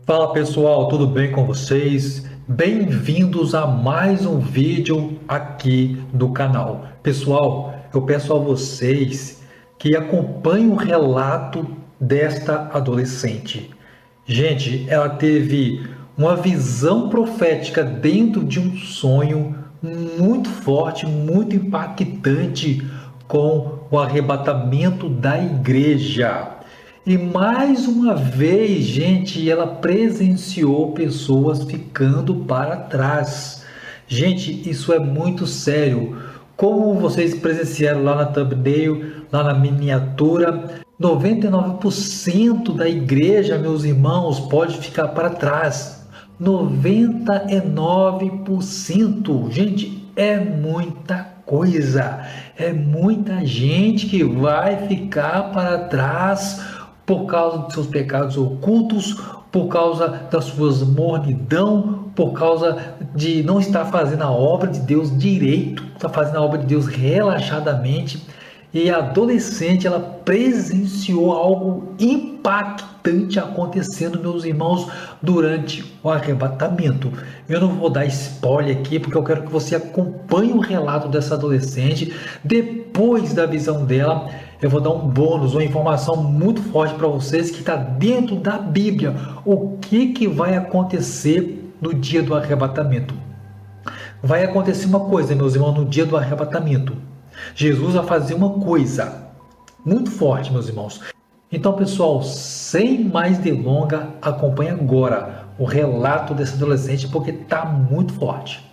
Fala pessoal, tudo bem com vocês? Bem-vindos a mais um vídeo aqui do canal. Pessoal, eu peço a vocês que acompanhem o relato desta adolescente. Gente, ela teve uma visão profética dentro de um sonho muito forte, muito impactante com o arrebatamento da igreja. E mais uma vez, gente, ela presenciou pessoas ficando para trás. Gente, isso é muito sério. Como vocês presenciaram lá na thumbnail, lá na miniatura, 99% da igreja, meus irmãos, pode ficar para trás. 99%. Gente, é muita coisa. É muita gente que vai ficar para trás por causa dos seus pecados ocultos, por causa das suas mornidão, por causa de não estar fazendo a obra de Deus direito, está fazendo a obra de Deus relaxadamente. E a adolescente, ela presenciou algo impactante acontecendo, meus irmãos, durante o arrebatamento. Eu não vou dar spoiler aqui, porque eu quero que você acompanhe o relato dessa adolescente. Depois da visão dela, eu vou dar um bônus, uma informação muito forte para vocês que está dentro da Bíblia. O que vai acontecer no dia do arrebatamento? Vai acontecer uma coisa, meus irmãos, no dia do arrebatamento. Jesus vai fazer uma coisa muito forte, meus irmãos. Então, pessoal, sem mais delonga, acompanhe agora o relato desse adolescente porque está muito forte.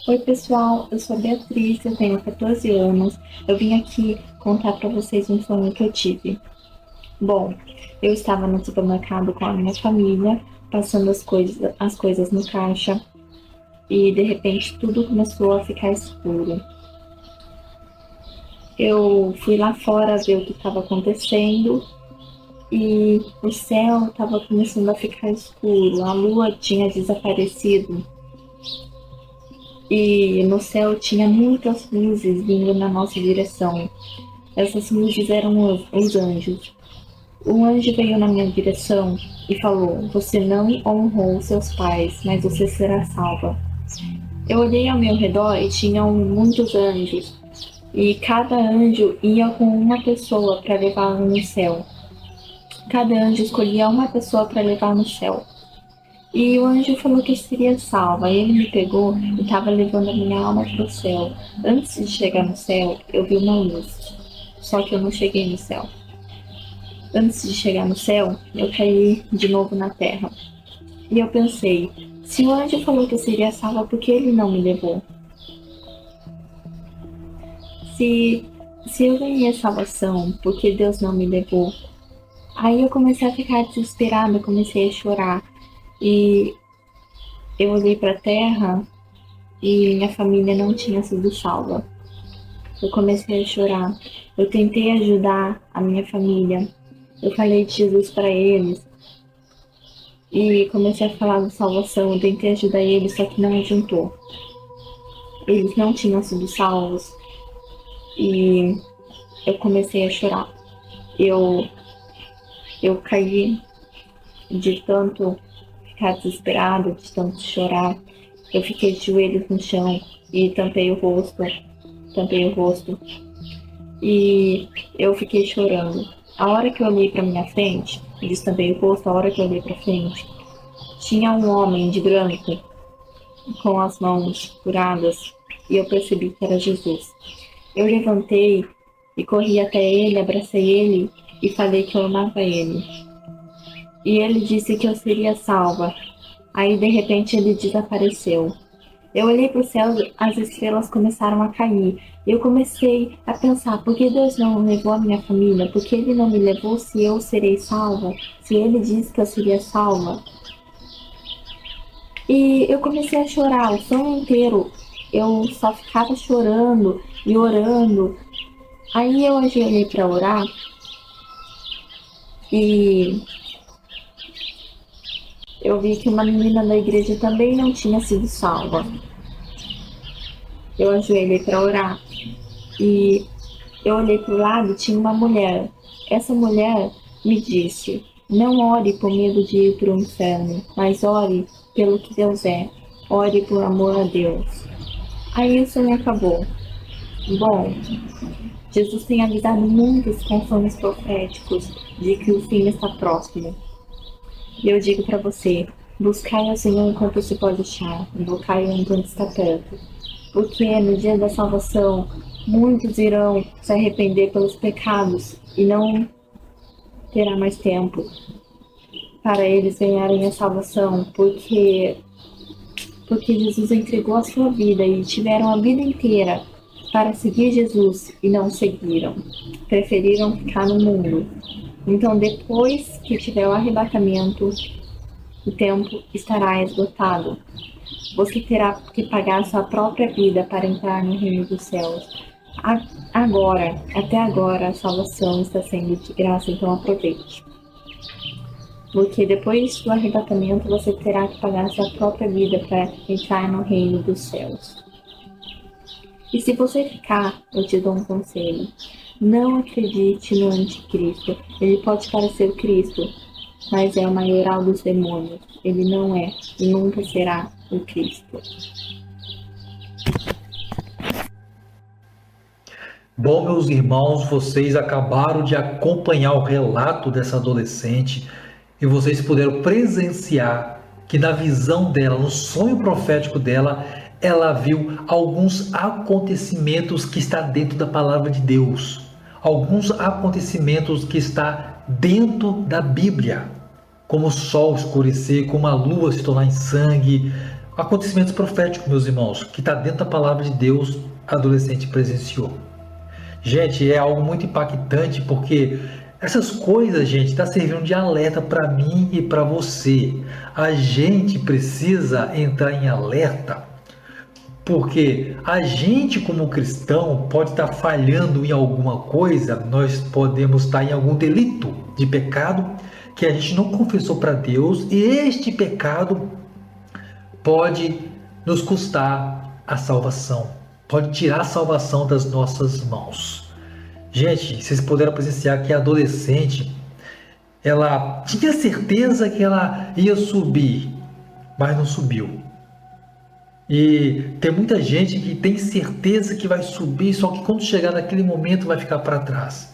Oi pessoal, eu sou a Beatriz, eu tenho 14 anos. Eu vim aqui contar para vocês um sonho que eu tive. Bom, eu estava no supermercado com a minha família, passando as coisas no caixa, e de repente tudo começou a ficar escuro. Eu fui lá fora ver o que estava acontecendo e o céu estava começando a ficar escuro, a lua tinha desaparecido. E no céu tinha muitas luzes vindo na nossa direção. Essas luzes eram os anjos. Um anjo veio na minha direção e falou: "Você não honrou seus pais, mas você será salva." Eu olhei ao meu redor e tinham muitos anjos, e cada anjo ia com uma pessoa para levá-la no céu. Cada anjo escolhia uma pessoa para levar no céu. E o anjo falou que eu seria salva. Ele me pegou e estava levando a minha alma para o céu. Antes de chegar no céu, eu vi uma luz. Só que eu não cheguei no céu. Antes de chegar no céu, eu caí de novo na terra. E eu pensei, se o anjo falou que eu seria salva, por que ele não me levou? Se, se eu ganhei a salvação, por que Deus não me levou? Aí eu comecei a ficar desesperada, comecei a chorar. E eu olhei para a terra e minha família não tinha sido salva. Eu comecei a chorar. Eu tentei ajudar a minha família. Eu falei de Jesus para eles. E comecei a falar da salvação. Eu tentei ajudar eles, só que não adiantou. Eles não tinham sido salvos. E eu comecei a chorar. Eu caí de tanto ficar desesperada, de tanto chorar. Eu fiquei de joelhos no chão e tampei o rosto e eu fiquei chorando. A hora que eu olhei para minha frente, e destampei o rosto, a hora que eu olhei para frente, tinha um homem de branco com as mãos curadas e eu percebi que era Jesus. Eu levantei e corri até ele, abracei ele e falei que eu amava ele. E ele disse que eu seria salva. Aí, de repente, ele desapareceu. Eu olhei para o céu, as estrelas começaram a cair. Eu comecei a pensar, por que Deus não levou a minha família? Por que Ele não me levou se eu serei salva? Se Ele disse que eu seria salva? E eu comecei a chorar o sonho inteiro. Eu só ficava chorando e orando. Aí eu ajoelhei para orar e eu vi que uma menina da igreja também não tinha sido salva. Eu ajoelhei para orar e eu olhei para o lado e tinha uma mulher. Essa mulher me disse: Não ore por medo de ir para o inferno, mas ore pelo que Deus é. Ore por amor a Deus. Aí o sonho acabou. Bom, Jesus tem avisado muitos com sonhos proféticos de que o fim está próximo. E eu digo para você, buscai ao Senhor enquanto se pode achar, invocai-o enquanto está perto. Porque no dia da salvação, muitos irão se arrepender pelos pecados e não terá mais tempo para eles ganharem a salvação, porque Jesus entregou a sua vida e tiveram a vida inteira para seguir Jesus e não seguiram. Preferiram ficar no mundo. Então, depois que tiver o arrebatamento, o tempo estará esgotado. Você terá que pagar sua própria vida para entrar no reino dos céus. Até agora, a salvação está sendo de graça, então aproveite. Porque depois do arrebatamento, você terá que pagar sua própria vida para entrar no reino dos céus. E se você ficar, eu te dou um conselho. Não acredite no anticristo. Ele pode parecer o Cristo, mas é o maioral dos demônios. Ele não é e nunca será o Cristo. Bom, meus irmãos, vocês acabaram de acompanhar o relato dessa adolescente e vocês puderam presenciar que na visão dela, no sonho profético dela, ela viu alguns acontecimentos que está dentro da palavra de Deus. Alguns acontecimentos que está dentro da Bíblia, como o sol escurecer, como a lua se tornar em sangue, acontecimentos proféticos, meus irmãos, que está dentro da palavra de Deus, a adolescente presenciou. Gente, é algo muito impactante, porque essas coisas, gente, está servindo de alerta para mim e para você. A gente precisa entrar em alerta, porque a gente, como cristão, pode estar falhando em alguma coisa, nós podemos estar em algum delito de pecado que a gente não confessou para Deus, e este pecado pode nos custar a salvação, pode tirar a salvação das nossas mãos. Gente, vocês puderam presenciar que a adolescente, ela tinha certeza que ela ia subir, mas não subiu. E tem muita gente que tem certeza que vai subir, só que quando chegar naquele momento vai ficar para trás.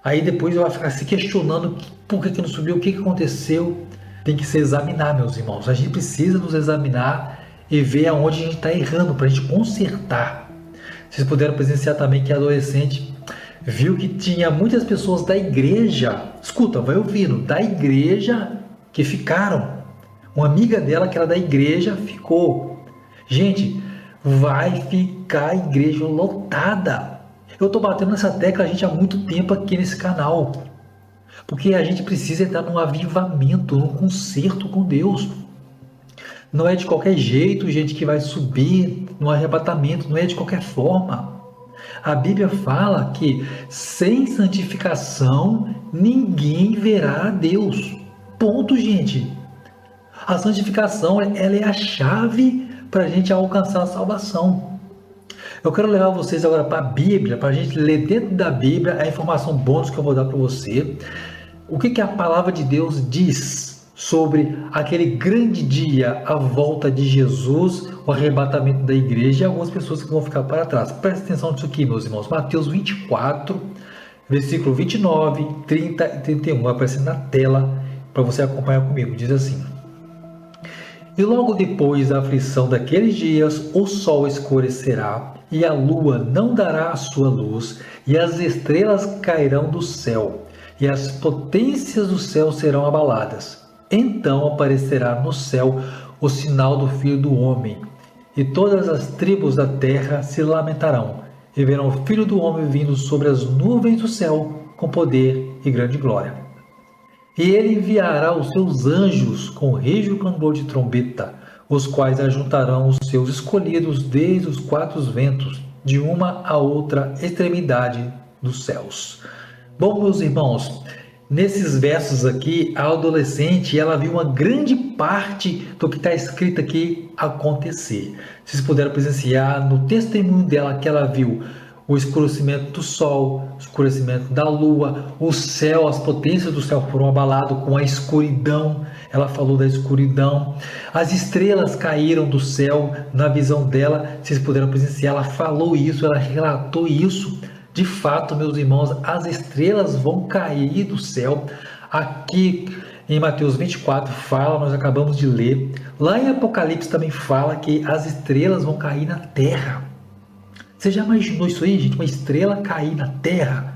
Aí depois vai ficar se questionando por que não subiu, o que aconteceu. Tem que se examinar, meus irmãos. A gente precisa nos examinar e ver aonde a gente está errando para a gente consertar. Vocês puderam presenciar também que a adolescente viu que tinha muitas pessoas da igreja, escuta, vai ouvindo, da igreja que ficaram. Uma amiga dela que era da igreja ficou. Gente, vai ficar a igreja lotada. Eu estou batendo nessa tecla gente há muito tempo aqui nesse canal, porque a gente precisa entrar num avivamento, num concerto com Deus. Não é de qualquer jeito, gente, que vai subir no arrebatamento, não é de qualquer forma. A Bíblia fala que sem santificação ninguém verá a Deus. Ponto, gente. A santificação, ela é a chave para a gente alcançar a salvação. Eu quero levar vocês agora para a Bíblia, para a gente ler dentro da Bíblia a informação bônus que eu vou dar para você. O que a palavra de Deus diz sobre aquele grande dia, a volta de Jesus, o arrebatamento da igreja e algumas pessoas que vão ficar para trás. Presta atenção nisso aqui, meus irmãos. Mateus 24, versículo 29, 30 e 31. Vai aparecer na tela para você acompanhar comigo. Diz assim: E logo depois da aflição daqueles dias, o sol escurecerá, e a lua não dará a sua luz, e as estrelas cairão do céu, e as potências do céu serão abaladas. Então aparecerá no céu o sinal do Filho do Homem, e todas as tribos da terra se lamentarão, e verão o Filho do Homem vindo sobre as nuvens do céu, com poder e grande glória. E ele enviará os seus anjos com rijo clamor de trombeta, os quais ajuntarão os seus escolhidos desde os quatro ventos, de uma a outra extremidade dos céus. Bom, meus irmãos, nesses versos aqui, a adolescente ela viu uma grande parte do que está escrito aqui acontecer. Vocês puderam presenciar no testemunho dela que ela viu o escurecimento do sol, o escurecimento da lua, o céu, as potências do céu foram abaladas com a escuridão. Ela falou da escuridão. As estrelas caíram do céu na visão dela. Vocês puderam presenciar, ela falou isso, ela relatou isso. De fato, meus irmãos, as estrelas vão cair do céu. Aqui em Mateus 24 fala, nós acabamos de ler. Lá em Apocalipse também fala que as estrelas vão cair na terra. Você já imaginou isso aí, gente? Uma estrela cair na terra?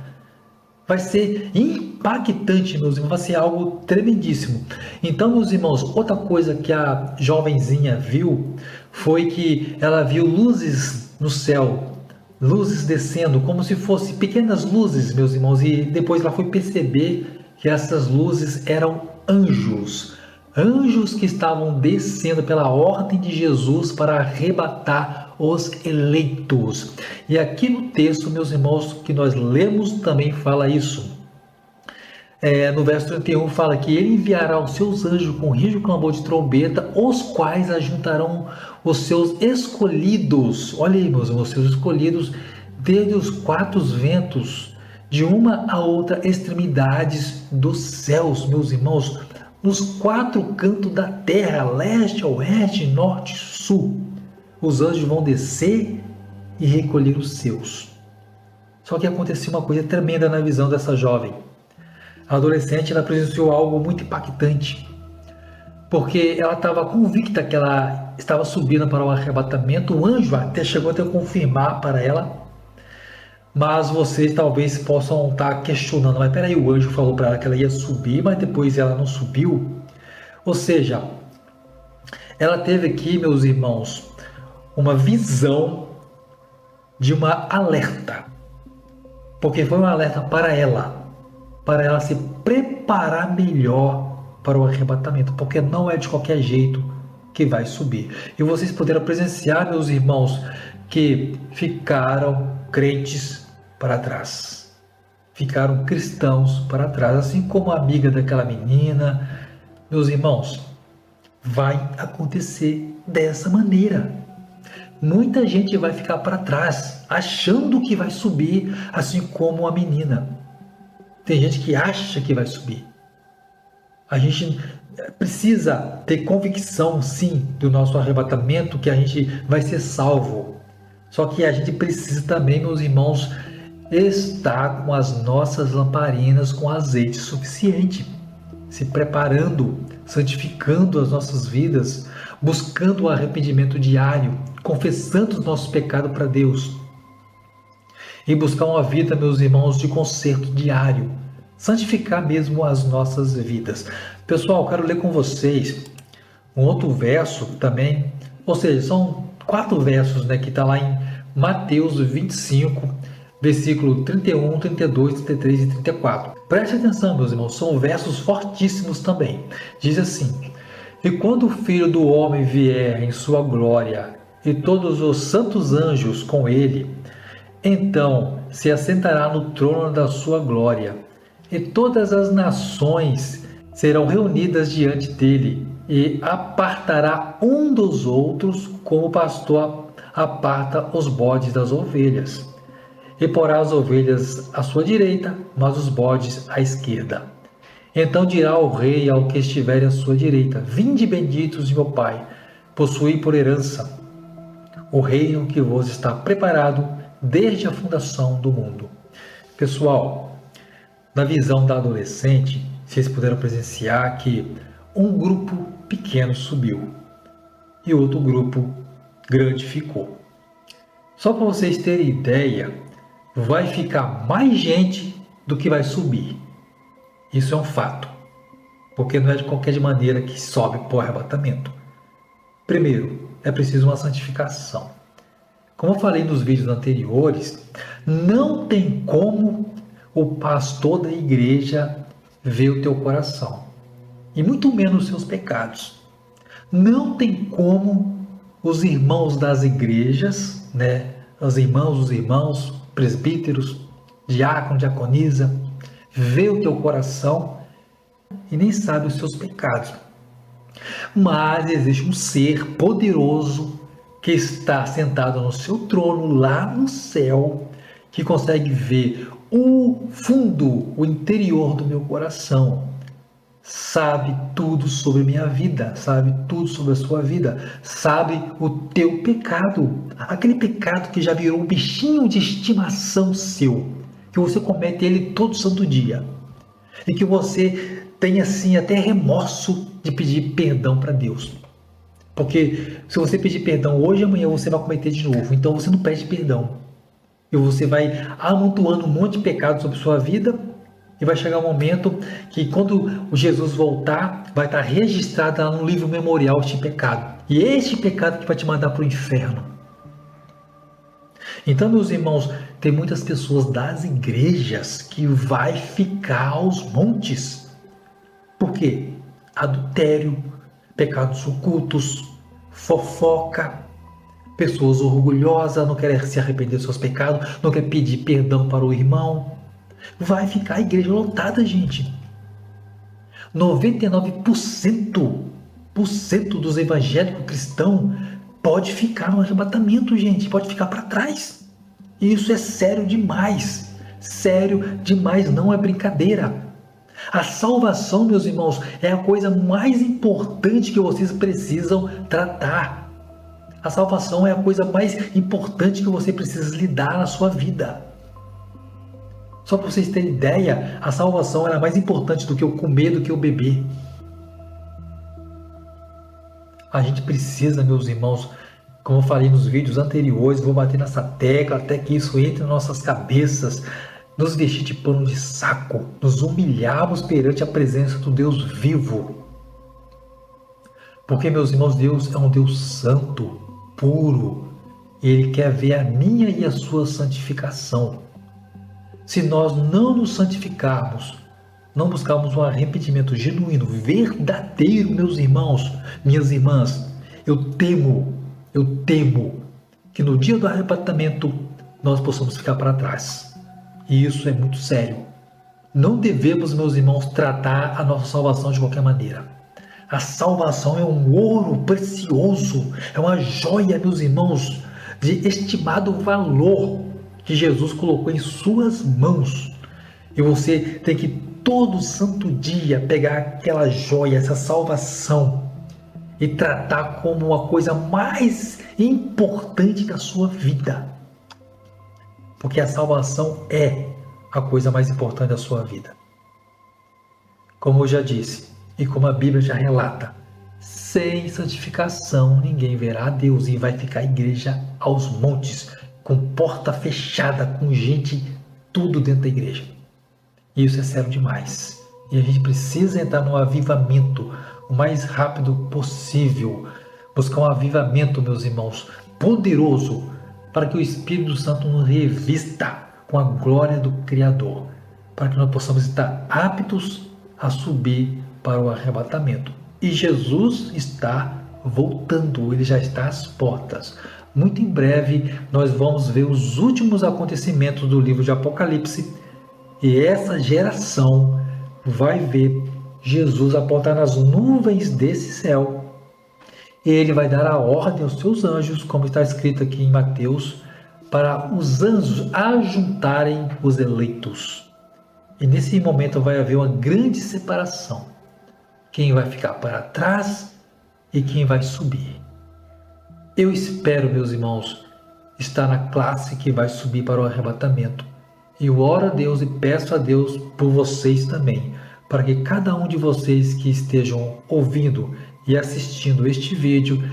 Vai ser impactante, meus irmãos, vai ser algo tremendíssimo. Então, meus irmãos, outra coisa que a jovenzinha viu foi que ela viu luzes no céu, luzes descendo, como se fossem pequenas luzes, meus irmãos, e depois ela foi perceber que essas luzes eram anjos, anjos que estavam descendo pela ordem de Jesus para arrebatar os eleitos. E aqui no texto, meus irmãos, que nós lemos também fala isso. No verso 31 fala que ele enviará os seus anjos com rijo clamor de trombeta, os quais ajuntarão os seus escolhidos. Olha aí, meus irmãos, os seus escolhidos desde os quatro ventos, de uma a outra extremidades dos céus, meus irmãos, nos quatro cantos da terra, leste, oeste, norte, sul. Os anjos vão descer e recolher os seus. Só que aconteceu uma coisa tremenda na visão dessa jovem. A adolescente, ela presenciou algo muito impactante, porque ela estava convicta que ela estava subindo para o arrebatamento. O anjo até chegou a confirmar para ela, mas vocês talvez possam estar questionando, mas peraí, o anjo falou para ela que ela ia subir, mas depois ela não subiu. Ou seja, ela teve aqui, meus irmãos, uma visão de uma alerta, porque foi um alerta para ela se preparar melhor para o arrebatamento, porque não é de qualquer jeito que vai subir. E vocês puderam presenciar, meus irmãos, que ficaram crentes para trás, ficaram cristãos para trás, assim como a amiga daquela menina. Meus irmãos, vai acontecer dessa maneira. Muita gente vai ficar para trás, achando que vai subir, assim como a menina. Tem gente que acha que vai subir. A gente precisa ter convicção, sim, do nosso arrebatamento, que a gente vai ser salvo. Só que a gente precisa também, meus irmãos, estar com as nossas lamparinas com azeite suficiente, se preparando, santificando as nossas vidas, buscando o arrependimento diário, confessando os nossos pecados para Deus e buscar uma vida, meus irmãos, de conserto diário, santificar mesmo as nossas vidas. Pessoal, quero ler com vocês um outro verso também, ou seja, são 4 versos, né, que está lá em Mateus 25, versículo 31, 32, 33 e 34. Preste atenção, meus irmãos, são versos fortíssimos também. Diz assim: e quando o Filho do Homem vier em sua glória, e todos os santos anjos com ele, então se assentará no trono da sua glória, e todas as nações serão reunidas diante dele, e apartará um dos outros, como o pastor aparta os bodes das ovelhas. E porá as ovelhas à sua direita, mas os bodes à esquerda. Então dirá o rei ao que estiver à sua direita: vinde benditos de meu Pai, possuí por herança o reino que vos está preparado desde a fundação do mundo. Pessoal, na visão da adolescente, vocês puderam presenciar que um grupo pequeno subiu e outro grupo grande ficou. Só para vocês terem ideia, vai ficar mais gente do que vai subir. Isso é um fato, porque não é de qualquer maneira que sobe para o arrebatamento. Primeiro, é preciso uma santificação. Como eu falei nos vídeos anteriores, não tem como o pastor da igreja ver o teu coração, e muito menos os seus pecados. Não tem como os irmãos das igrejas, né, os irmãos, presbíteros, diácono, diaconisa, ver o teu coração e nem sabe os seus pecados. Mas existe um ser poderoso que está sentado no seu trono lá no céu, que consegue ver o fundo, o interior do meu coração, sabe tudo sobre minha vida, sabe tudo sobre a sua vida, sabe o teu pecado, aquele pecado que já virou um bichinho de estimação seu, que você comete ele todo santo dia, e que você tem assim até remorso de pedir perdão para Deus. Porque se você pedir perdão hoje, amanhã você vai cometer de novo. Então você não pede perdão. E você vai amontoando um monte de pecado sobre sua vida. E vai chegar um momento que quando o Jesus voltar, vai estar registrado lá no livro memorial este pecado. E este pecado que vai te mandar para o inferno. Então, meus irmãos, tem muitas pessoas das igrejas que vai ficar aos montes. Por quê? Adultério, pecados ocultos, fofoca, pessoas orgulhosas, não querem se arrepender dos seus pecados, não querem pedir perdão para o irmão. Vai ficar a igreja lotada, gente. 99% dos evangélicos cristãos pode ficar no arrebatamento, gente, pode ficar para trás. E isso é sério demais. Sério demais, não é brincadeira. A salvação, meus irmãos, é a coisa mais importante que vocês precisam tratar. A salvação é a coisa mais importante que você precisa lidar na sua vida. Só para vocês terem ideia, a salvação é mais importante do que o comer, do que o beber. A gente precisa, meus irmãos, como eu falei nos vídeos anteriores, vou bater nessa tecla até que isso entre nas nossas cabeças, nos vestir de pano de saco, nos humilharmos perante a presença do Deus vivo. Porque, meus irmãos, Deus é um Deus santo, puro. Ele quer ver a minha e a sua santificação. Se nós não nos santificarmos, não buscarmos um arrependimento genuíno, verdadeiro, meus irmãos, minhas irmãs, eu temo que no dia do arrebatamento nós possamos ficar para trás. E isso é muito sério. Não devemos, meus irmãos, tratar a nossa salvação de qualquer maneira. A salvação é um ouro precioso, é uma joia, meus irmãos, de estimado valor que Jesus colocou em suas mãos. E você tem que todo santo dia pegar aquela joia, essa salvação, e tratar como uma coisa mais importante da sua vida. Porque a salvação é a coisa mais importante da sua vida. Como eu já disse, e como a Bíblia já relata, sem santificação ninguém verá a Deus, e vai ficar a igreja aos montes, com porta fechada, com gente tudo dentro da igreja. E isso é sério demais. E a gente precisa entrar no avivamento o mais rápido possível. Buscar um avivamento, meus irmãos, poderoso, para que o Espírito Santo nos revista com a glória do Criador, para que nós possamos estar aptos a subir para o arrebatamento. E Jesus está voltando, ele já está às portas. Muito em breve nós vamos ver os últimos acontecimentos do livro de Apocalipse, e essa geração vai ver Jesus apontar nas nuvens desse céu. E ele vai dar a ordem aos seus anjos, como está escrito aqui em Mateus, para os anjos ajuntarem os eleitos. E nesse momento vai haver uma grande separação. Quem vai ficar para trás e quem vai subir. Eu espero, meus irmãos, estar na classe que vai subir para o arrebatamento. E eu oro a Deus e peço a Deus por vocês também, para que cada um de vocês que estejam ouvindo e assistindo este vídeo,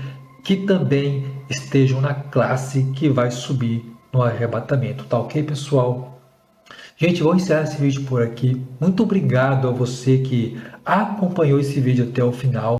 que também estejam na classe que vai subir no arrebatamento. Tá ok, pessoal? Gente, vou encerrar esse vídeo por aqui. Muito obrigado a você que acompanhou esse vídeo até o final.